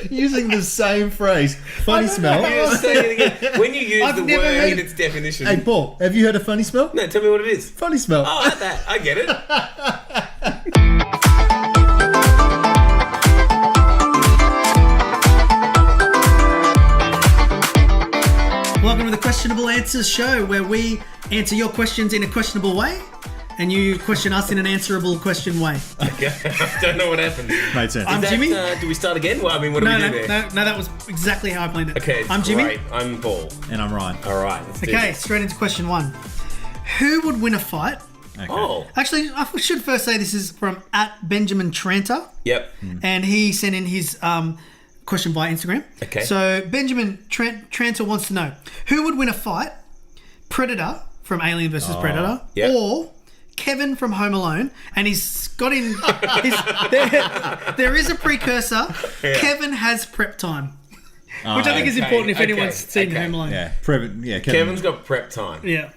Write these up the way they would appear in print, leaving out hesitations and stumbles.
Using the same phrase. Funny smell. Say it again. When you use the never word heard- in its definition. Hey, Paul, have you heard of funny smell? No, tell me what it is. Funny smell. Oh, that. I get it. Welcome to the Questionable Answers Show, where we answer your questions in a questionable way, and you question us in an answerable question way. Okay. I don't know what happened. Made sense. I'm Jimmy. Do we start again? Well, I mean, what do we do there? No, that was exactly how I planned it. Okay, I'm Jimmy. great. I'm Paul. And I'm Ryan. All right. Let's do Okay, this. straight into question one. Who would win a fight? Okay. Oh. Actually, I should first say this is from @Benjamin Tranter, Yep. and he sent in his question via Instagram. Okay. So Benjamin Tranter wants to know, who would win a fight? Predator from Alien vs. Predator, Yep. or Kevin from Home Alone? And he's got in there is a precursor. Yeah. Kevin has prep time, which I think is okay, important if okay, anyone's seen okay. Home Alone. Yeah. Kevin. Kevin's got prep time. Yeah.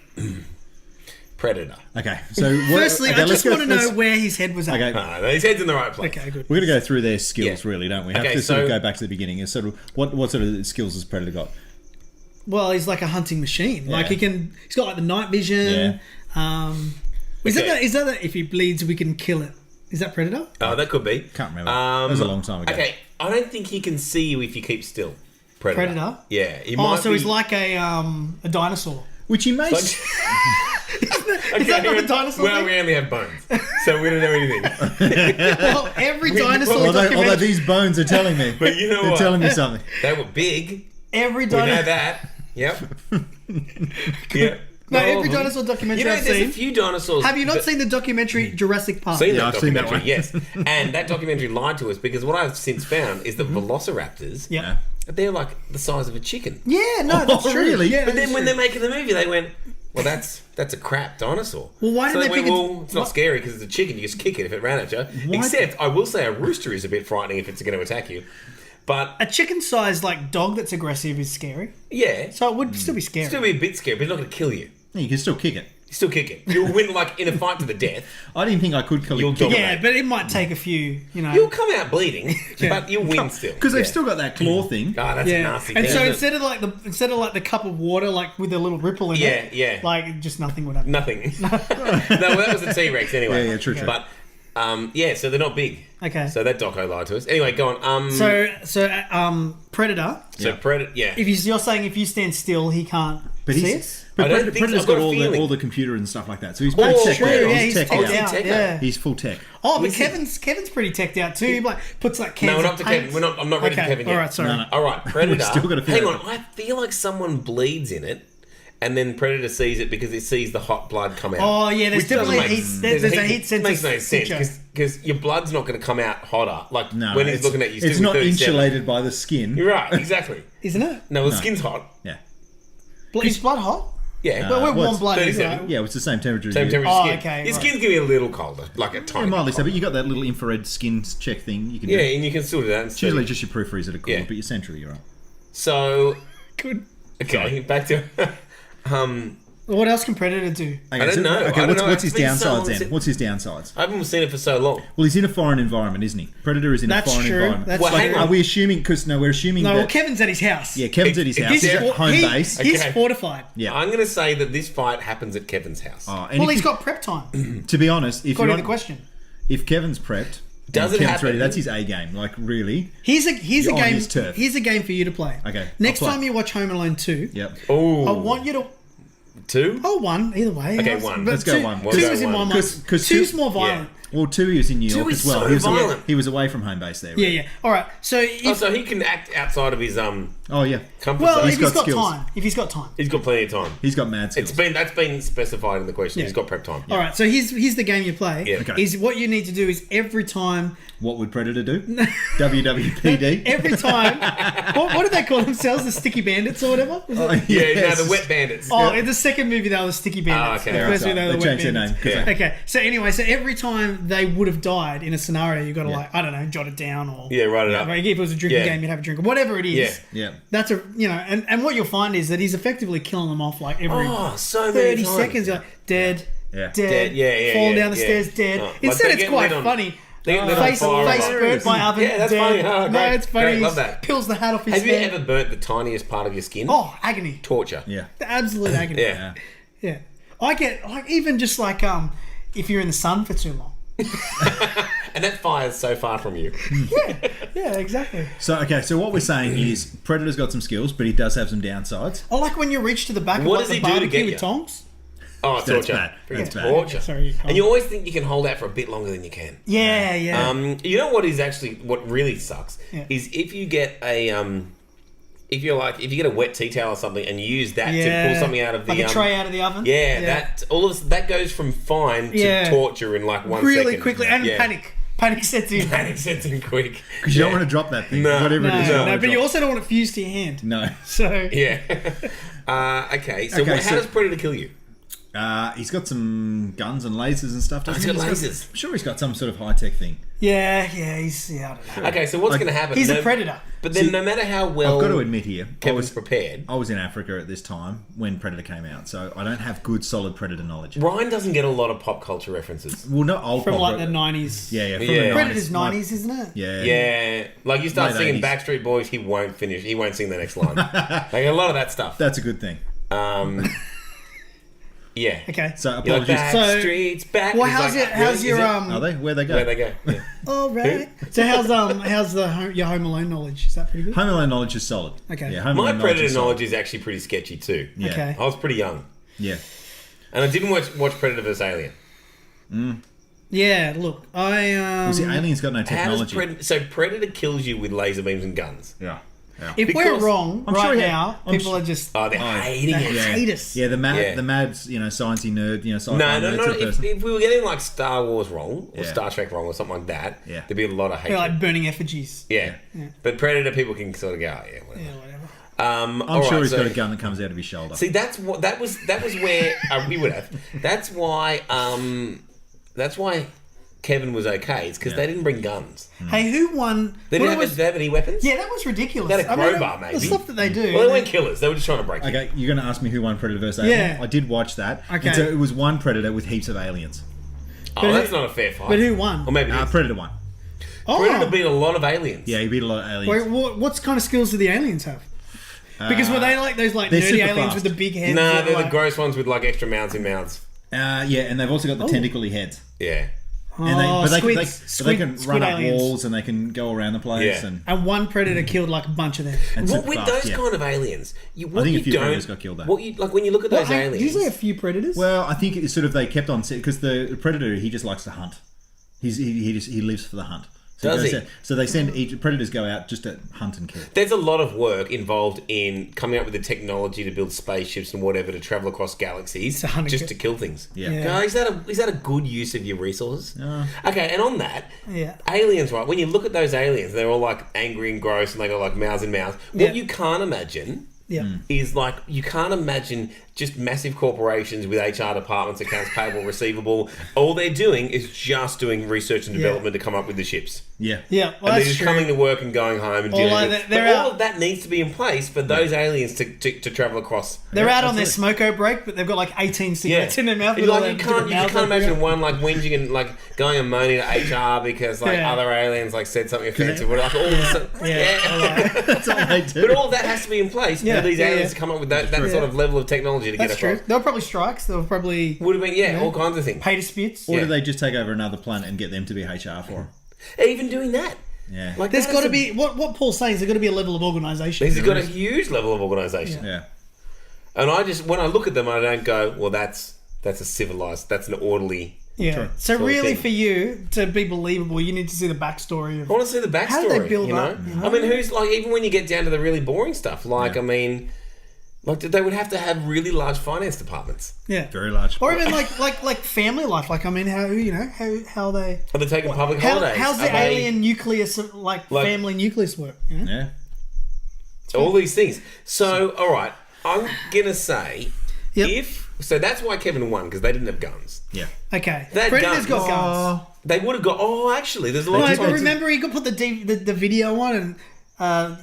Predator. Okay. So what, Firstly, okay, I just want to know let's- where his head was at. Okay. His head's in the right place. Okay, good. We're going to go through their skills, Yeah. really, don't we? Have Okay, to sort of so- go back to the beginning. And sort of what sort of skills has Predator got? Well, he's like a hunting machine. Like Yeah. he's got like the night vision. Is that if he bleeds, we can kill it? Is that Predator? Oh, that could be. Can't remember. That was a long time ago. Okay, I don't think he can see you if you keep still. Predator? Yeah. He Oh, might so be... he's like a dinosaur. Which he may... Is that not a dinosaur Well, thing? we only have bones, so we don't know anything. Well, every dinosaur although documentary. these bones are telling me. But you know They're what? telling me something. They were big. Every We know dinosaur. that. Yep. Yep. No, All every of them. dinosaur documentary You know, I've there's seen. a few dinosaurs. Have you not that- seen the documentary Jurassic Park? Seen Yeah, that I've seen that documentary, one. yes. And that documentary lied to us because what I've since found is that velociraptors, Yeah. they're like the size of a chicken. Yeah, no, that's Oh, true. really? Yeah, But that's then when true. they're making the movie, they went, well, that's a crap dinosaur. Well, why so did they went, pick a- well, it's not scary because it's a chicken. You just kick it if it ran at you. Why- Except, I will say a rooster is a bit frightening if it's going to attack you. But, a chicken-sized like dog that's aggressive is scary. yeah. So it would still be scary. Still be a bit scary, but it's not going to kill you. Yeah, you can still kick it. You still kick it. You'll win, like, in a fight to the death. I didn't think I could kill You'll it. dominate. Yeah, but it might take a few, You'll come out bleeding, but you'll win still. Because they've Yeah. still got that claw thing. Ah, that's a Yeah, nasty and thing. so isn't it? instead of like the cup of water, like with a little ripple in it, Yeah. like just nothing would happen. Nothing. No, that was a T-Rex anyway. Yeah, true. But, so they're not big. Okay. So that doco lied to us. Anyway, go on. So Predator. So Predator, yeah. You're saying if you stand still, he can't But see he's... us. But I don't Predator's think- I've got got a feeling. all the computer and stuff like that. So he's Oh, pretty teched true, out. yeah, he's teched teched out. out. teched Yeah. He's full tech. Oh, but Is he? Kevin's pretty teched out too. He like puts like cans No, we're of not to paint. Kevin. I'm not ready for Kevin yet. All right, sorry. No, no. All right, Predator. We've still got to Hang figure on, it out. I feel like someone bleeds in it, and then Predator sees it because it sees the hot blood come out. Oh yeah, there's Which doesn't definitely make- there's a heat sensor. Makes no sense because your blood's not going to come out hotter. Like No, when he's it's- looking at you, it's still not 37. insulated by the skin. You're right, exactly. Isn't it? No, the skin's hot. Yeah. Is blood hot? Yeah, But we're well, warm it's blooded, 37. right? Yeah, it's the same temperature as same you. temperature Oh, skin. okay, Your right. skin's going to be a little colder, like a tiny. Yeah, mildly so, bit but you got that little infrared skin check thing you can Yeah, do. and you can still do that. It's usually just your peripheries that are cool, Yeah. but your centrally you're right. So, Good. okay, back to. What else can Predator do? I don't know. Okay, I don't know. what's his It's been so long downsides then? since- What's his downsides? I haven't seen it for so long. Well, he's in a foreign environment, isn't he? Predator is in That's a foreign true. environment. That's Well, true. hang on. Are we assuming? Because we're assuming No, that. well, Kevin's at his house. Yeah, Kevin's at his house. He's He's at home base. He's Okay. fortified. Yeah. I'm going to say that this fight happens at Kevin's house. Oh, and Well, if he's you- got prep time. To be honest, if According you're to the question. if Kevin's prepped, Does and it Kevin's happen? ready, that's his A game. Like really. Here's a You're on game. his turf. Here's a game for you to play. Okay, Next I'll play. time you watch Home Alone 2, Yep. Oh, I want you to. two. Oh, one either way. Okay, Yes. one. But Let's go two, one. Two We'll go is in my one. mind. 'Cause Two's two- more violent. Well, 2 is in New Two York is as well. so he, was away, violent. he was away from home base there. Yeah, Right? yeah. All right. So if, Oh, so he can act outside of his Oh yeah. comfort well, zone. if he's got got skills. time. If he's got time. He's got plenty of time. He's got mad skills. That's been specified in the question. Yeah. He's got prep time. All right. So here's the game you play. Yeah. Okay. Is what you need to do is every time. What would Predator do? WWPD. Every time. what do they call themselves? The Sticky Bandits or whatever? Was it? Yeah, Yes. no, the wet bandits. Oh, in the second movie they were the Sticky Bandits. okay. The Yeah, first right. movie they were They the Wet changed their Bandits. name. Yeah. Okay, so anyway, so every time they would have died in a scenario, you got to like, I don't know, jot it down or Yeah, write it up. Like, if it was a drinking Yeah. game, you'd have a drink or whatever it is. Yeah. Yeah. That's and what you'll find is that he's effectively killing them off like every Oh, so many 30 times. seconds. You're like dead, Yeah. dead, Dead, yeah, falling yeah, down the yeah. stairs, dead. Oh, like Instead, they it's get quite lit on- funny. Face burnt by oven. Yeah, that's dead. funny. Oh, No, great. it's funny. Great, love that. Peels the hat off his Have you head. ever burnt the tiniest part of your skin? Oh, agony. Torture. Yeah. Absolute agony. Yeah. Yeah. I get, like, even just like, if you're in the sun for too long. And that fire's so far from you. Yeah, exactly. So what we're saying is Predator's got some skills, but he does have some downsides. I like when you reach to the back What of does like, he the do to barbecue get with you? tongs. Oh, That's torture. bad. That's bad. Torture. Sorry, you can't. And you always think you can hold that for a bit longer than you can. Yeah. You know what is actually what really sucks is if you get a if you get a wet tea towel or something and you use that to pull something out of the like a tray out of the oven. that goes from fine to torture in like 1 second. Really quickly, and panic sets in. Panic sets in quick Because you don't want to drop that thing. No. Whatever it is. No, but you also don't want it fused to your hand. No. So Yeah. Okay. So how does Predator kill you? He's got some guns and lasers and stuff. He's got lasers. I'm sure he's got some sort of high-tech thing. yeah, I don't know. Okay. So what's going to happen? He's a predator. But then, no matter how well I've got to admit here, Kevin's prepared, I was in Africa at this time when Predator came out, so I don't have good, solid Predator knowledge. Ryan doesn't get a lot of pop culture references. Well, not old From pop, like but- the 90s. Yeah, from Yeah. the Predator's 90s. 90s, isn't it? Yeah. Yeah, like you start Late singing 80s. Backstreet Boys, he won't finish. He won't sing the next line. Like a lot of that stuff. That's a good thing. Yeah. Okay. So You're like, apologies. Backstreet's back. Well, He's how's like, it? How's really? your Is it? Are they? Where'd they go? Where'd they go? Yeah. All right. So how's your Home Alone knowledge? Is that pretty good? Home Alone knowledge is solid. Okay. Yeah, Home My Alone Predator is solid. knowledge is actually pretty sketchy too. Yeah. Okay. I was pretty young, Yeah. and I didn't watch Predator vs Alien. Yeah. Look, I See, Alien's got no How does technology. Predator kills you with laser beams and guns? Yeah. Yeah. if we're because- wrong I'm right sure he- now, I'm people su- are just Oh, they're hating they it. hate us. Yeah, the Yeah. mad's, sciencey nerd, sci-fi No. nerd sort of If, person. if we were getting like Star Wars wrong or Yeah. Star Trek wrong or something like that, Yeah. there'd be a lot of They're hatred. like burning effigies. Yeah. But Predator people can sort of go, oh, yeah, whatever. Yeah, whatever. I'm sure he's got a gun that comes out of his shoulder. See, that was where we would have. That's why Kevin was okay. It's because they didn't bring guns. Hey, who won? They what didn't was- have any weapons. Yeah, that was ridiculous. They had a I mean, crowbar, maybe. The stuff that they do. Well, they weren't killers. They were just trying to break you. Okay, you're going to ask me who won Predator vs. Alien? Yeah. I did watch that. Okay. And so it was one Predator with heaps of aliens. Oh, that's not a fair fight. But who won? Or maybe it is. Predator won. Predator Oh, beat a lot of aliens. Yeah, he beat a lot of aliens. wait, what kind of skills do the aliens have? Because were they like those like they're nerdy super aliens fast. with the big heads? No, that they're were the gross ones with like extra mouths in mouths. Yeah, and they've also got the tentacly heads. Yeah. And they can squid run up aliens. walls and they can go around the place. Yeah. And one predator killed like a bunch of them. And Well, super with fast, those yeah. kind of aliens, what think you a few don't, predators got killed, though. What you like when you look at those aliens. Usually a few predators. Well, I think it's sort of they kept on because the Predator he just likes to hunt. He lives for the hunt. So Does goes he? out- So they send predators go out just to hunt and kill. There's a lot of work involved in coming up with the technology to build spaceships and whatever to travel across galaxies To hunt and just kill. to kill things. Yeah. Yeah. Now, is that a good use of your resources? Okay, and on that, Yeah. aliens, right? When you look at those aliens, they're all like angry and gross, and they got like mouths and mouths. What Yeah. you can't imagine yeah. is like you can't imagine just massive corporations with HR departments, accounts payable, receivable. All they're doing is just doing research and development to come up with the ships. Yeah. Yeah. Well, And they're that's just true. coming to work and going home and Or dealing like with it. they're But all out- of that needs to be in place for those aliens to travel across. They're out on their smoko break, but they've got like 18 cigarettes in their mouth. with all Like, their you different just mouths can't open. imagine one like whinging and like going and moaning to HR because like Yeah. other aliens like said something offensive. Or, like, all of a sudden, Yeah. That's all they do. But all of that has to be in place Yeah, for these yeah, aliens yeah. to come up with that true. sort of level of technology to That's get true. across. There were probably strikes. There were probably Would have been, all kinds of things. pay disputes. Or Yeah. do they just take over another planet and get them to be HR for them? Even doing that. Yeah. Like There's that got is to be what Paul's saying is there's got to be a level of organisation. He's got a huge level of organisation. Yeah. And when I look at them, I don't go, well, that's a civilized, that's an orderly. Yeah. Sure. So Sort of really, thing. for you to be believable, you need to see the backstory of. I want to see the backstory. How did they build you know? up, you know? I mean, who's like, even when you get down to the really boring stuff, like, I mean, like they would have to have really large finance departments. Yeah. Very large. Or even like family life. Like I mean, how they. Are they taking public holidays? How's the Are they- alien nucleus like family nucleus work? You know? Yeah. all these things. So, all right, I'm gonna say Yep. so that's why Kevin won because they didn't have guns. Yeah. Okay. That Predator's guns. got guns. They would have got. Oh, actually, there's a lot No, of but times. remember he could put the video on and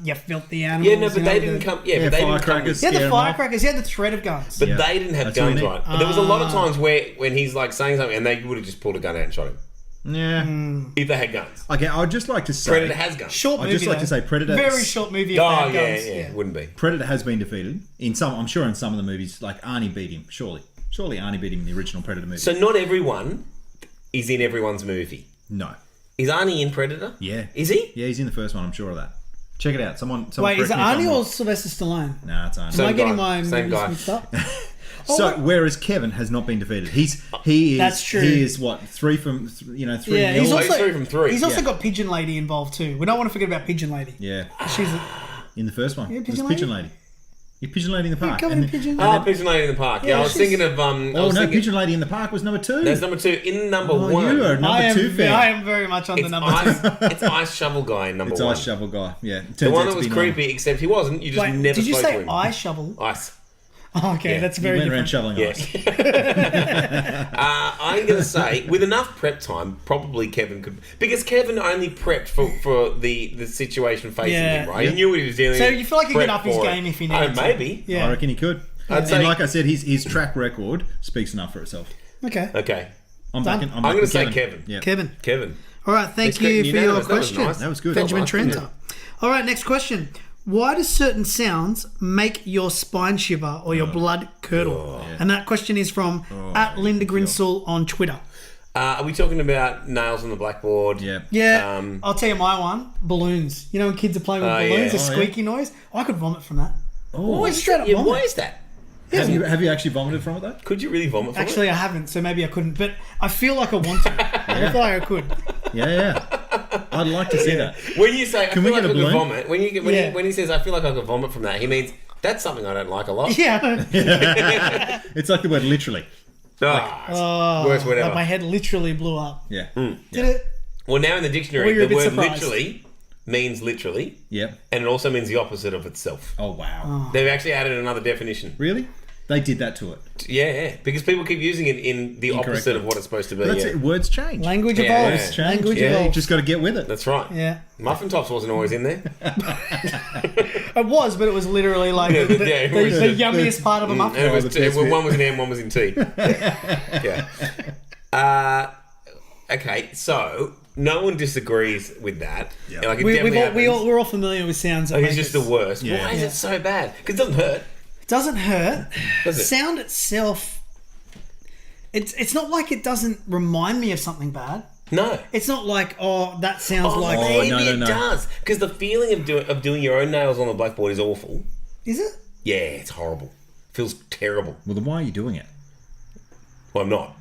you filthy animals. Yeah, no, but you they know, didn't come. Yeah, Yeah, but they didn't come. firecrackers. Yeah, Scare the 'em off. firecrackers. Yeah, the threat of guns. But Yeah. they didn't have That's what I guns, mean. right? But there was a lot of times when he's like saying something and they would have just pulled a gun out and shot him. Yeah. if they had guns. Okay, I would just like to say Predator has guns. Short I'd movie. just like to though. say Predator. Very short movie. If they Oh had yeah, guns. yeah, wouldn't be. Predator has been defeated in some. I'm sure in some of the movies, like Arnie beat him. Surely Arnie beat him in the original Predator movie. So not everyone is in everyone's movie. No. Is Arnie in Predator? Yeah. Is he? Yeah, he's in the first one. I'm sure of that. Check it out. Someone Wait, is it correct me if I'm Arnie wrong. or Sylvester Stallone? Nah, it's Arnie. Am I Same getting guy. my Same movies guy. mixed up? So whereas Kevin has not been defeated, he is. That's true. He is what 3 from 3 Yeah, nil? he's also 3 from 3. He's also Yeah. got Pigeon Lady involved too. We don't want to forget about Pigeon Lady. Yeah, She's in the first one. Yeah, There's Pigeon Pigeon Lady? Lady. You're Pigeon Lady in the park. covered And in then- pigeon. Oh, Pigeon Lady in the Park. Yeah, I was she's- thinking of Pigeon Lady in the park was number 2. There's number 2 in number Oh, 1. you are I number am, 2 fan. I am very much on the It's number ice, 2. it's Ice Shovel Guy in number It's 1. Ice Shovel Guy. Yeah, it The turns one out that to was be creepy, except he wasn't. You just Wait, never did you spoke say to him. eye shovel? Ice. Oh, okay, Yeah. that's He very went around different. shoveling Yeah. ice. I'm going to say, with enough prep time, probably Kevin could... Because Kevin only prepped for the situation facing Yeah. him, right? Yeah. He knew what he was dealing So with. you feel like he could prepped get up his for it. game if he needed to? Maybe. Yeah. I reckon he could. I'd And say- like I said, his track record speaks enough for itself. Okay. Okay. I'm Done. backing. I'm going to say backing Kevin. Yeah. Kevin. Kevin. All right, thank It's you good. for your Unanimous. That was question. nice. That was good. Benjamin Well done. Trenter. All right, next question. Why do certain sounds make your spine shiver or your blood curdle? And that question is from at Linda Grinsell on Twitter. Are we talking about nails on the blackboard? Yeah. Yeah, I'll tell you my one. Balloons. You know when kids are playing with Oh, balloons, yeah. a Oh, squeaky noise? I could vomit from that. Oh, Just straight up Yeah, vomit. why is that? have you actually vomited from it though? Could you really vomit from Actually, I haven't, so maybe I couldn't. But I feel like I want to. I feel like I could. Yeah. I'd like to see that. it? When you say, I Can feel we like get I a could balloon? vomit, when Yeah. he says, I feel like I could vomit from that, he means, that's something I don't like a lot. Yeah. It's like the word literally. Oh, worst word Like ever. my head literally blew up. Yeah. Did it? Well, now in the Well, dictionary, you're a the bit word surprised. literally means literally, Yep. and it also means the opposite of itself. Oh wow. They've actually added another definition. Really? They did that to it. Yeah, because people keep using it in the opposite Incorrectly. of what it's supposed to be. But that's Yeah. it. Words change. Language Yeah. evolves. Words change. Language Yeah, you evolves. just got to get with it. That's right. Yeah. Muffin Tops wasn't always in there. It was, but it was literally like Yeah, the it was the yummiest part of a muffin. And it was the two, best bit. one was in M, one was in T. Yeah. Okay, so no one disagrees with that. Yeah. Like it We're definitely happens. all familiar with sounds. That Like, make it's just us- the worst. Yeah. Why is Yeah. it so bad? Because it doesn't hurt. It doesn't hurt. Does it? Sound itself. It's not like it doesn't remind me of something bad. No. It's not like, oh, that sounds Oh, like. maybe no, it no. does. Because the feeling of doing your own nails on the blackboard is awful. Is it? Yeah, it's horrible. Feels terrible. Well, then why are you doing it? Well, I'm not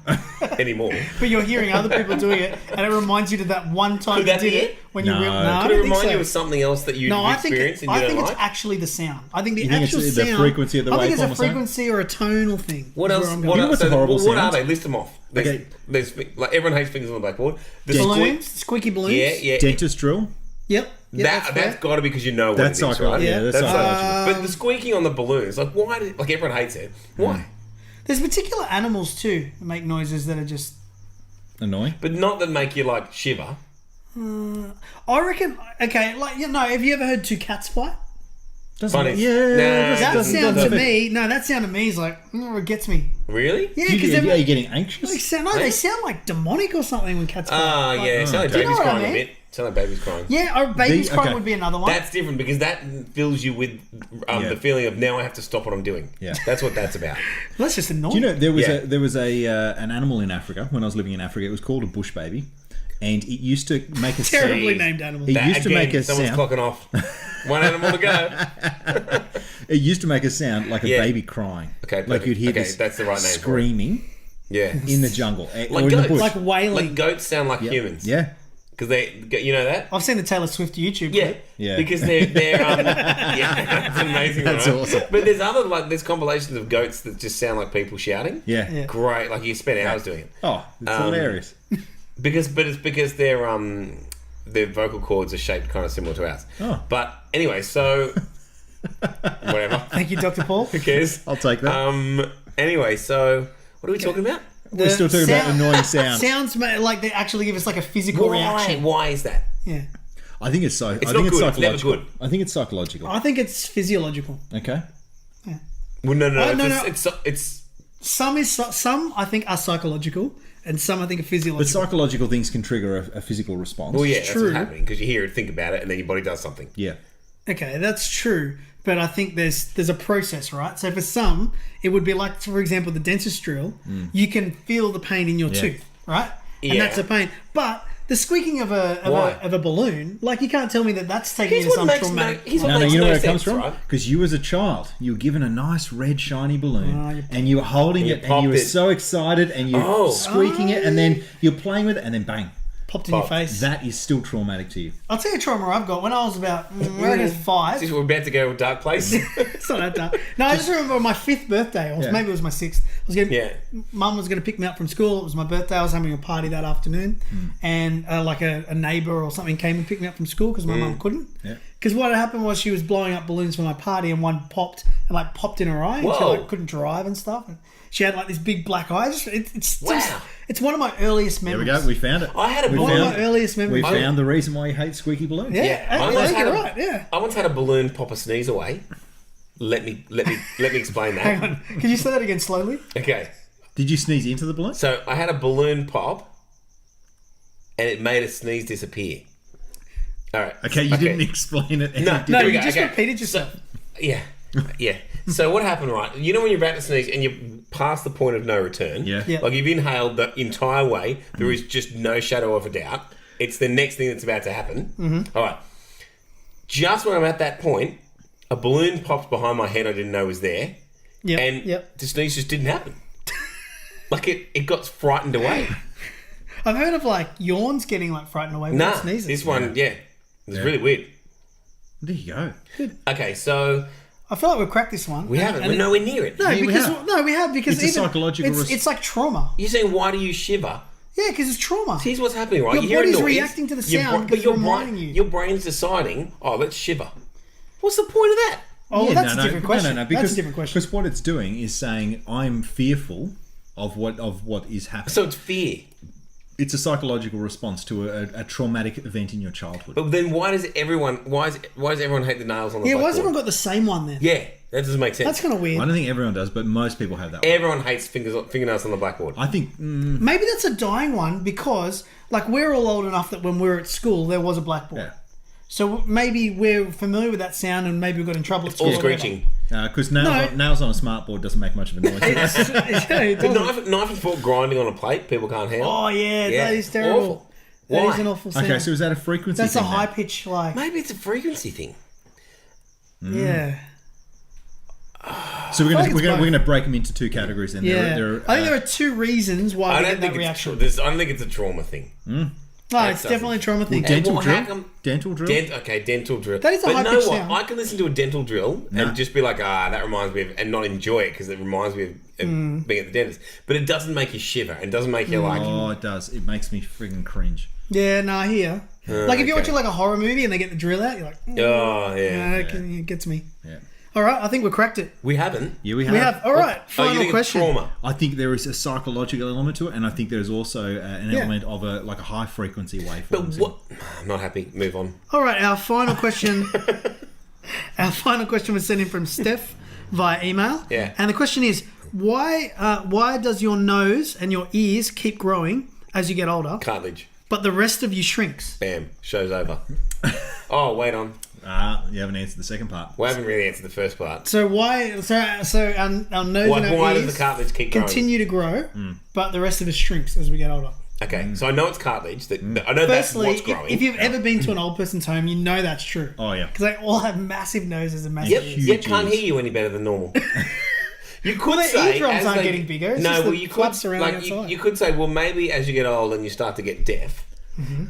anymore. But you're hearing other people doing it, and it reminds you to that one time Could you that did be it it? when you No. no, I Could it don't think remind so. you of something else that you've No, I think experienced and you I don't think like? it's actually the sound. I think the You think actual it's the sound. frequency of the I think it's waveform a or something? frequency or a tonal thing. What is else? where I'm What, going. know else? what's a So, horrible what are sound? they? List them off. Okay. There's like everyone hates fingers on the blackboard. The Balloons, squeaky balloons. Yeah. Dentist drill. Yep. That's fair. got to be because you know what That's it is, psychological. right? Yeah, that's Uh, psychological. But the squeaking on the balloons, like why? Like everyone hates it. Why? There's particular animals too that make noises that are just. Annoying. But not that make you like shiver. I reckon. Okay, like have you ever heard two cats fight? Doesn't Funny. Yeah. Nah, That doesn't- sound to doesn't- me. No, that sound to me is like it gets me. Really? Yeah, Are because you getting anxious? they sound like demonic or something when cats fight. Ah, Like- yeah. Sound like Do you know baby's what I crying a mean? bit. Sound like baby's crying. Yeah, or baby's The- crying okay. would be another one. That's different because that fills you with Yeah. the feeling of now I have to stop what I'm doing. Yeah. That's what that's about. That's just annoying. Do you know there was Yeah. an animal in Africa when I was living in Africa. It was called a bush baby, and it used to make a Terribly sound. named animal. It used to Again, make a someone's sound. clocking off. One animal to go. It used to make a sound like a Yeah. baby crying. Okay, like perfect. you'd hear Okay, this that's the right name for it. screaming Yeah. in the jungle Like or in the goats. bush. like wailing. Like goats sound like Yeah. humans. Yeah, Because you know that? I've seen the Taylor Swift YouTube Yeah. clip. Yeah. Because they're yeah, that's amazing. That's right? awesome. But there's compilations of goats that just sound like people shouting. yeah. Yeah. Great. Like you spend hours doing it. Oh, it's hilarious. It's because their vocal cords are shaped kind of similar to ours. Oh. But anyway, so whatever. Thank you, Dr. Paul. Who cares? I'll take that. Anyway, so what are we talking about? We're still talking about annoying sounds. Sounds like they actually give us like a physical reaction. Why is that? Yeah. I think it's so. It's I not think it's good. It's never psychological. good. I think it's psychological. I think it's physiological. Okay. Well, no. no. It's Some I think are psychological, and some I think are But physiological. psychological things can trigger a physical response. Well, yeah, that's true. what's happening because you hear it, think about it, and then your body does something. Yeah. Okay, that's true. But I think there's a process, right? So for some, it would be like, for example, the dentist drill. You can feel the pain in your tooth, right? And Yeah. that's a pain. But the squeaking of a balloon, like you can't tell me that that's taking Here's you to what some makes traumatic. no, here's what No, makes you know no where it comes sense, from? right? Because you as a child, you were given a nice red shiny balloon, you and you were holding it, and popped you were it. so excited, and you're Oh. squeaking it, and then you're playing with it, and then bang. Popped in your face. That is still traumatic to you. I'll tell you a trauma I've got. When I was about, I reckon 5. We're about to go to a dark place. It's not that dark. No, I just remember on my 5th birthday, or Yeah. maybe it was my 6th. Yeah. Mum was going to pick me up from school. It was my birthday. I was having a party that afternoon, and like a neighbour or something came and picked me up from school because my mum couldn't. Yeah. Because what happened was she was blowing up balloons for my party, and one popped in her eye, and she Whoa. couldn't drive and stuff. And she had like this big black eye. It's Wow. it's one of my earliest There we memories. go. We found it. I had a We One of found my earliest We memories. found the reason why you hate squeaky balloons. Yeah, I I once think had you're a- right. Yeah. I once had a balloon pop a sneeze away. Let me explain that. Hang on. Can you say that again slowly? Okay. Did you sneeze into the balloon? So I had a balloon pop, and it made a sneeze disappear. All right. Okay, you didn't explain it. No, No, Here we you go, just okay. repeated yourself. Yeah. Yeah. So what happened, right? You know when you're about to sneeze and you're past the point of no return? Yeah. Yeah. Like you've inhaled the entire way. There is just no shadow of a doubt. It's the next thing that's about to happen. Mm-hmm. All right. Just when I'm at that point, a balloon pops behind my head I didn't know was there. Yep. And the sneeze just didn't happen. Like it got frightened away. I've heard of like yawns getting like frightened away with Nah, sneezes. this one, yeah. It's really weird. There you go. Okay, so I feel like we've cracked this one. we haven't. We're nowhere near it. No, Yeah, we because have. we have because It's a even psychological It's like trauma. You're saying, why do you shiver? Yeah, because it's trauma. Here's what's happening, right? Your you hear a body's noise, reacting to the your sound but because your it's reminding you. Your brain's deciding, oh, let's shiver. What's the point of that? Oh, Yeah, that's a different question. No, That's a different question. Because what it's doing is saying, I'm fearful of what is happening. So it's fear. It's a psychological response to a traumatic event in your childhood. But then why does everyone hate the nails on the Yeah, why blackboard? has everyone got the same one then? Yeah, that doesn't make sense. That's kind of I weird. don't think everyone does, but most people have that one. Everyone hates fingernails on the blackboard. I think Maybe that's a dying one because like we're all old enough that when we were at school there was a blackboard. yeah, So maybe we're familiar with that sound and maybe we got in trouble at school. All or whatever. screeching. because nails on a smartboard doesn't make much of a noise. Yeah, it The doesn't. knife and fork grinding on a plate, people can't handle. Oh yeah, Yeah, that is terrible. awful. That Why? is an awful sound. Okay, so is that a frequency That's a thing then? high pitch like Maybe it's a frequency thing. yeah. So we're I going think it's we're both. to break them into two categories then. Yeah, There I think there are two reasons why I we don't get think that reaction. I don't think it's a trauma thing. No, it's doesn't- definitely a trauma thing. dental Well, drill. how come- Dental drill. Dental drill. That is a but high-pitched know what? sound. I can listen to a dental drill and just be like, that reminds me of, and not enjoy it because it reminds me of being at the dentist. But it doesn't make you shiver. It doesn't make you like, Oh, it does. It makes me friggin' cringe. Yeah, no, I hear. Like if you're okay. watching like a horror movie and they get the drill out, you're like, oh yeah. it gets me. Yeah. All right, I think we cracked it. We haven't. Yeah, we have. We have. All right, Oh, you final think it's question. trauma? I think there is a psychological element to it, and I think there's also an Yeah. element of a high frequency waveform. But what? I'm not happy. Move on. All right, our final question. Our final question was sent in from Steph via email. Yeah. And the question is, why does your nose and your ears keep growing as you get older, Cartilage. but the rest of you shrinks? Bam. Show's over. Oh, wait on. You haven't answered the second part. We haven't really answered the first part. So why? So our nose and our Why does ears the cartilage keep growing? continue to grow, but the rest of us shrinks as we get older. Okay, so I know it's cartilage. I know that's Firstly, what's growing. if you've ever been to an old person's home, you know that's true. Oh yeah. Because they all have massive noses and massive Yep, ears. yet can't hear you any better than normal. You could their say eardrums as aren't they- getting bigger, it's No, just well, the you could flaps surrounding like outside. you could say, well, maybe as you get old and you start to get deaf, Mm-hmm.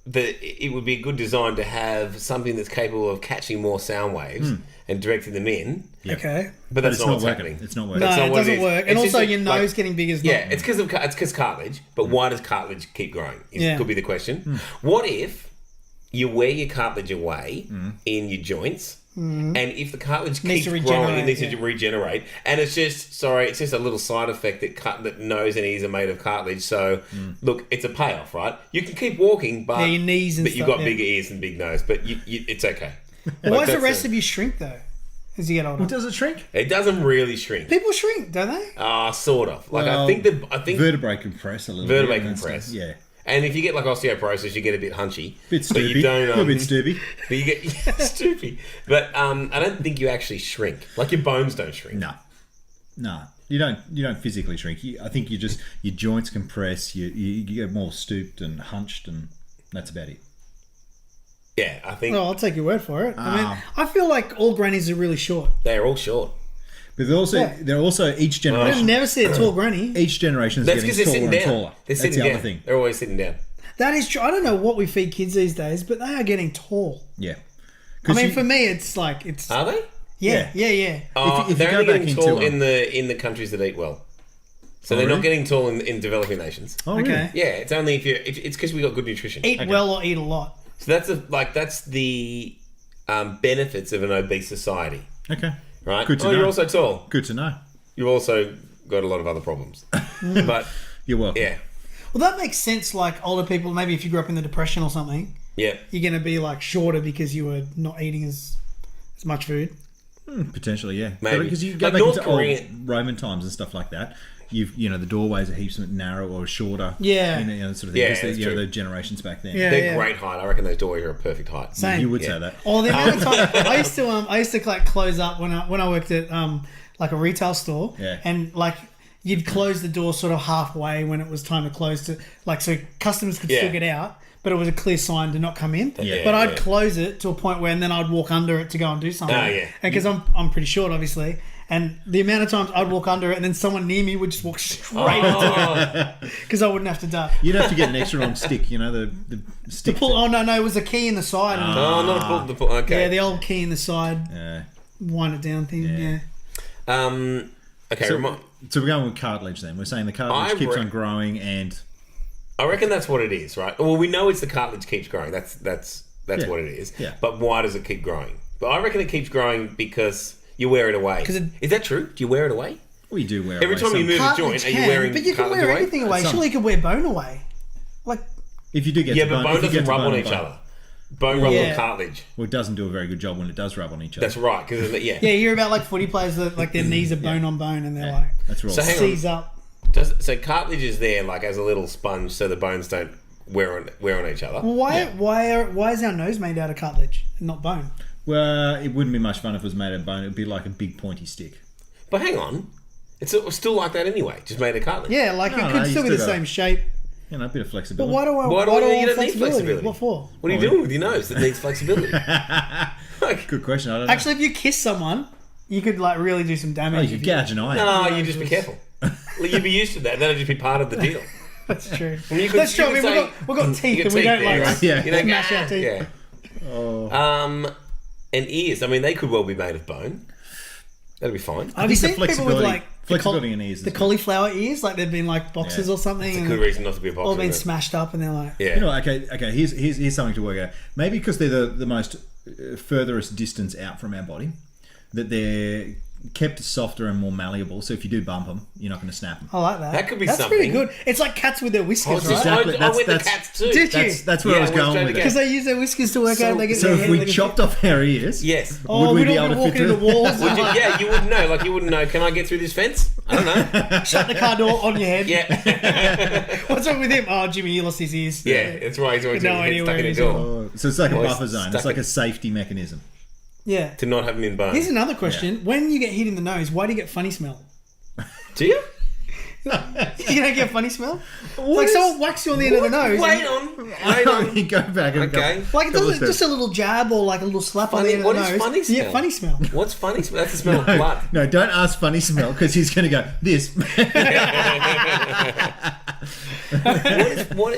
it would be a good design to have something that's capable of catching more sound waves and directing them in. Okay. But that's it's not not what's working. happening. It's not working. No, That's not it what it doesn't is. work. And It's also, just your like- nose getting bigger is Yeah, not. it's because cartilage. But why does cartilage keep growing? Yeah. Could be the question. What if you wear your cartilage away in your joints, and if the cartilage Needs keeps to growing, regenerate, it needs yeah. to regenerate, and it's just a little side effect that nose and ears are made of cartilage. So look, it's a payoff, right? You can keep walking, but Yeah, your knees and but you've stuff, got yeah. bigger ears and big nose, but it's okay. Why does the that's rest of you shrink though? as you get older? Well, does it shrink? It doesn't really shrink. People shrink, don't they? Sort of. Like Well, I think vertebrae compress a little vertebrae bit. compress. Yeah. And if you get like osteoporosis, you get a bit hunchy. Bit But stoopy. you don't. A little bit stoopy. But you get stoopy. But I don't think you actually shrink. Like your bones don't shrink. No. You don't physically shrink. I think you just your joints compress. You get more stooped and hunched, and that's about it. Yeah, I think Well, I'll take your word for it. I mean, I feel like all grannies are really short. they're all short. But they're also each I generation. never see a tall granny. Each generation is That's getting because they're taller sitting and down. taller. They're That's sitting the down. other thing. They're always sitting down. That is true. I don't know what we feed kids these days, but they are getting tall. Yeah. I mean, for me, it's like it's Are they? yeah. Oh, If you they're go only back getting into, tall in the countries that eat well. So they're really? not getting tall in developing nations. Oh, really? Okay. Yeah, it's only if it's because we got good nutrition. Eat well or eat a lot. So that's the benefits of an obese society, Okay. right? Good to know. You're also tall. Good to know. You've also got a lot of other problems. But You're welcome. yeah, Well, that makes sense. Like older people, maybe if you grew up in the Depression or something, yeah. you're going to be like shorter because you were not eating as much food. Potentially, yeah. Maybe. Because you go Like back North into Korea- old Roman times and stuff like that. The doorways are heaps narrow or shorter. Yeah. Sort of thing. Yeah, Because that's true. the generations back then. Yeah. They're great height. I reckon those doorways are a perfect height. Same. You would say that. Or the amount of time I used to like close up when I worked at like a retail store. Yeah. And like you'd close the door sort of halfway when it was time to close to like so customers could still Yeah. get out, but it was a clear sign to not come in. Yeah, but I'd yeah. close it to a point where and then I'd walk under it to go and do something. Oh, yeah. And because I'm pretty short, obviously. And the amount of times I'd walk under it and then someone near me would just walk straight into it because I wouldn't have to duck. You'd have to get an extra long stick, the stick. Oh no, it was a key in the side. And, not the pull. Okay. yeah, the old key in the side, Yeah. wind it down thing. Yeah. Okay. So we're going with cartilage then. We're saying the cartilage keeps on growing and... I reckon that's what it is, right? Well, we know it's the cartilage keeps growing. That's Yeah. what it is. Yeah. But why does it keep growing? But I reckon it keeps growing because you wear it away. Is that true? Do you wear it away? We do wear Every away time you some. move a Cartilage joint, are you wearing but you can cartilage wear away? anything away. Some. Surely you could wear bone away. Like, If you do get Yeah, to but bone if you get doesn't to rub bone on each bone- other. Bone rubs Yeah. on cartilage. Well, it doesn't do a very good job when it does rub on each other. That's right. Because yeah. yeah, you hear about like footy players that like their knees are bone on bone and they're like That's right. So hang on. seize up. So cartilage is there like as a little sponge, so the bones don't wear on each other. Why is our nose made out of cartilage and not bone? Well, it wouldn't be much fun if it was made of bone. It would be like a big pointy stick. But hang on, it's still like that anyway. Just made of cartilage. Yeah, like No, it no, could you still be the still got- same shape. A bit of But flexibility. why do I Why want do you don't need flexibility? flexibility? What for? What are you doing with your nose that needs flexibility? Like, Good question. I don't know. Actually, if you kiss someone, you could like really do some damage. Oh, you if could gouge an eye. no, you just be careful. Well, you'd be used to that. That'd just be part of the deal. That's true. You could- That's true. I you mean, could we've got teeth you and got we teeth don't there, like right? Yeah. You don't smash our teeth. Yeah. And ears. I mean, they could well be made of bone. That'd be fine. Have you think seen the people with flexibility- like flexibility in ears the is- cauliflower ears? Like they've been like boxes Yeah. or something, It's a and good reason not to be a boxer. all been isn't it? smashed up, and they're like, Yeah. You know, okay. Here's something to work out. Maybe because they're the most furthest distance out from our body, that they're kept softer and more malleable. So if you do bump them, you're not going to snap them. I like that. That could be That's something. pretty good. It's like cats with their whiskers, right? Exactly. I went the That's- cats too. Did you? That's where I was Yeah, going straight with Because it. they use their whiskers to work out. They get So their if head, we they get- chopped off our ears, Yes. Oh, would we we be don't able want to to fit walk into through? the walls. Would you, yeah, you wouldn't know. Like, you wouldn't know. Can I get through this fence? I don't know. Shut the car door on your head. Yeah. What's wrong with him? Oh, Jimmy, you lost his ears. Yeah, that's right. He's always No got his idea head where stuck in it a is. door. Oh, so it's like a Well, buffer zone. stuck It's like in- a safety mechanism. Yeah. To not have him in bone. Here's another question. When you get hit in the nose, why do you get funny smell? Do you? You don't get funny smell? Like someone whacks you on the end of the nose. Wait on. You go back and Okay. go. Like it doesn't just a little jab or like a little slap on the Funny- end of what the is nose. funny You get smell? funny smell. What's funny? That's the smell of blood. No, don't ask funny smell because he's going to go this.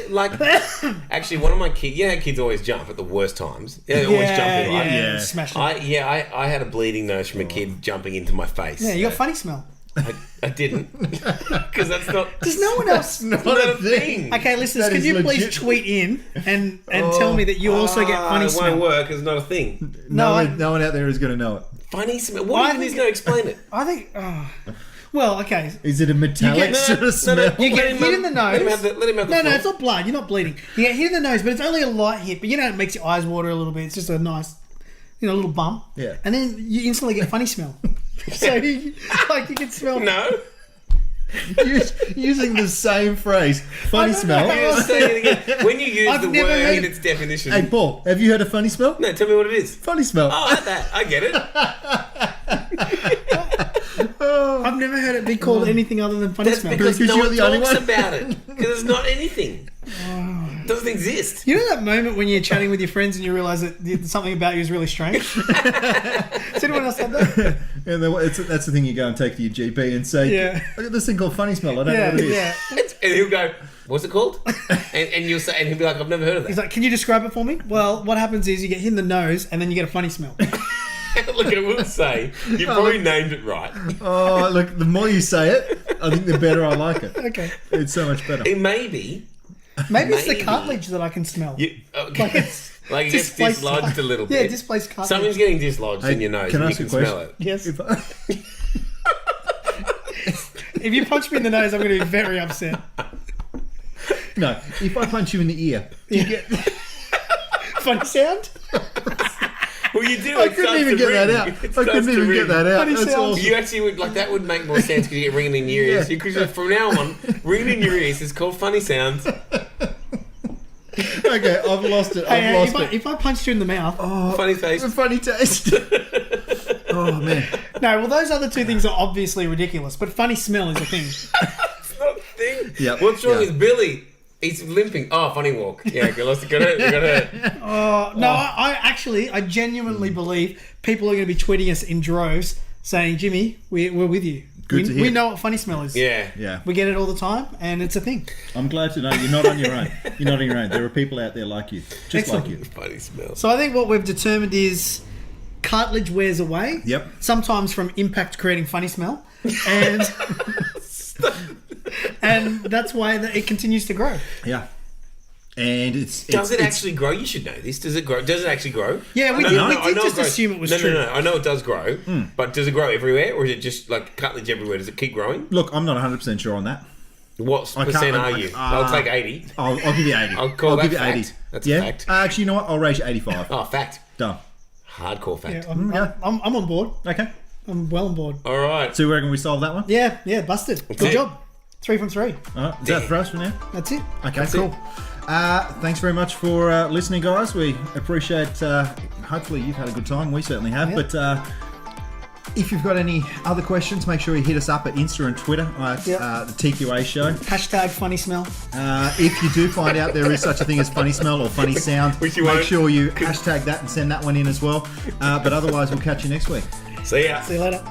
Like, actually, one of my kids, you know how kids always jump at the worst times? Yeah, they're always jumping, right? Yeah. Smash it. I had a bleeding nose from a kid jumping into my face. Yeah, you got funny smell. I didn't. Because that's not... Does no one else... not a thing. Okay, listeners, That could is you please legit. tweet in and tell me that you also get funny It smell? won't work. It's not a thing. No I- one out there is going to know it. Funny smell. What even is going to explain it? I think... well, okay. Is it a metallic sort of smell? You get hit in the nose. Let him have the No, floor. it's not blood. You're not bleeding. You get hit in the nose, but it's only a light hit. But you know, it makes your eyes water a little bit. It's just a nice a little bump. Yeah. And then you instantly get funny smell. So you can smell. No. Using the same phrase, funny smell. You're saying it again. When you use I've the never word heard- in its definition. Hey, Paul, have you heard of funny smell? No, tell me what it is. Funny smell. Oh, I like that. I get it. I've never heard it be called anything other than funny That's smell. because Because no you're one the only talks one. about it. Because it's not anything. It doesn't exist. You know that moment when you're chatting with your friends and you realise that something about you is really strange? Has anyone else had that? And that's the thing you go and take to your GP and say, Yeah. I got this thing called funny smell. I don't know Yeah, what it is. yeah. And he'll go, what's it called? And you'll say, and he'll be like, I've never heard of that. He's like, can you describe it for me? Well, what happens is you get hit in the nose and then you get a funny smell. Look, I will say, you probably named it right. Oh, look, the more you say it, I think the better I like it. Okay. It's so much better. It may be. Maybe it's the Maybe. cartilage that I can smell. Okay. Like it gets Displaced- dislodged a little bit. Yeah, displaced cartilage. Something's getting dislodged in your nose Can I and you ask can you a smell it. Yes. If I- If you punch me in the nose, I'm going to be very upset. no, if I punch you in the ear, You get funny sound. Well, you do. I it couldn't starts even to get that ring. out. It I starts couldn't to even ring. get that out. Funny That's sound. awesome. You actually would like that would make more sense because you get ringing in your ears. Yeah. Because from now on, ringing in your ears is called funny sounds. Okay, I've lost it. Hey, I've lost it. if I punched you in the mouth, Funny face. A funny taste. Oh man. no. Well, those other two things are obviously ridiculous, but funny smell is a thing. It's not a thing. Yep. What's wrong Yeah. with Billy? He's limping. Oh, funny walk. Yeah, got hurt. No, I genuinely believe people are going to be tweeting us in droves saying, "Jimmy, we're with you. Good to hear. We know what funny smell is. Yeah. Yeah. We get it all the time, and it's a thing." I'm glad to know you're not on your own. You're not on your own. There are people out there like you, just Excellent. like you. Funny smell. So I think what we've determined is cartilage wears away. Yep. Sometimes from impact creating funny smell, and and that's why it continues to grow. Yeah. And Does it actually grow? You should know this. Does it grow? Does it actually grow? Yeah, we No, did, no, we I did know just grows. assume it was no, true. No, I know it does grow, but does it grow everywhere, or is it just like cartilage everywhere? Does it keep growing? Look, I'm not 100% sure on that. What can't- percent I- are you? I- I'll take 80. I'll give you 80. I'll call that give you fact. 80. That's a yeah? fact. Actually, you know what? I'll raise you 85. Oh, fact. Done. Hardcore fact. Yeah, I'm, Yeah. I'm on board. Okay. I'm well on board. All right. So, you reckon we solved that one? Yeah, busted. Good it. job. 3 from 3. All right. Is that for us for now? That's it. Okay, That's cool. Thanks very much for listening, guys. We appreciate. Hopefully, you've had a good time. We certainly have. Yeah. But if you've got any other questions, make sure you hit us up at Insta and Twitter at Yeah. the TQA Show. Hashtag funny smell. If you do find out there is such a thing as funny smell or funny sound, Which you make won't. sure you hashtag that and send that one in as well. But otherwise, we'll catch you next week. See ya. See you later.